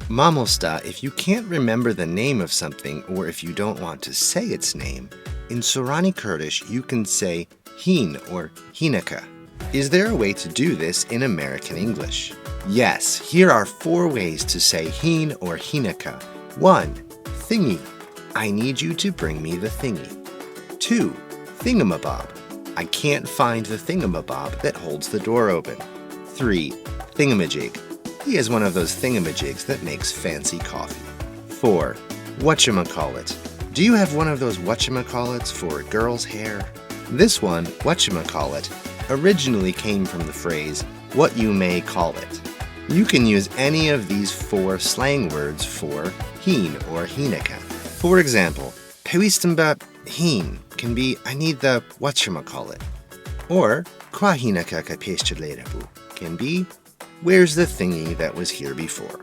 Mamosta, if you can't remember the name of something or if you don't want to say its name, in Sorani Kurdish you can say hîn or hîneke. Is there a way to do this in American English? Yes, here are 4 ways to say hîn or hîneke. 1. Thingy. I need you to bring me the thingy. 2. Thingamabob. I can't find the thingamabob that holds the door open. 3. Thingamajig. He is one of those thingamajigs that makes fancy coffee. 4. Whatchamacallit. Do you have one of those whatchamacallits for girls' hair? This one, whatchamacallit, originally came from the phrase, what you may call it. You can use any of these 4 slang words for hîn or hîneke. For example, pewistim ba hîn can be I need the whatchamacallit. Or kwa hîneke ka peshchalerabu can be where's the thingy that was here before.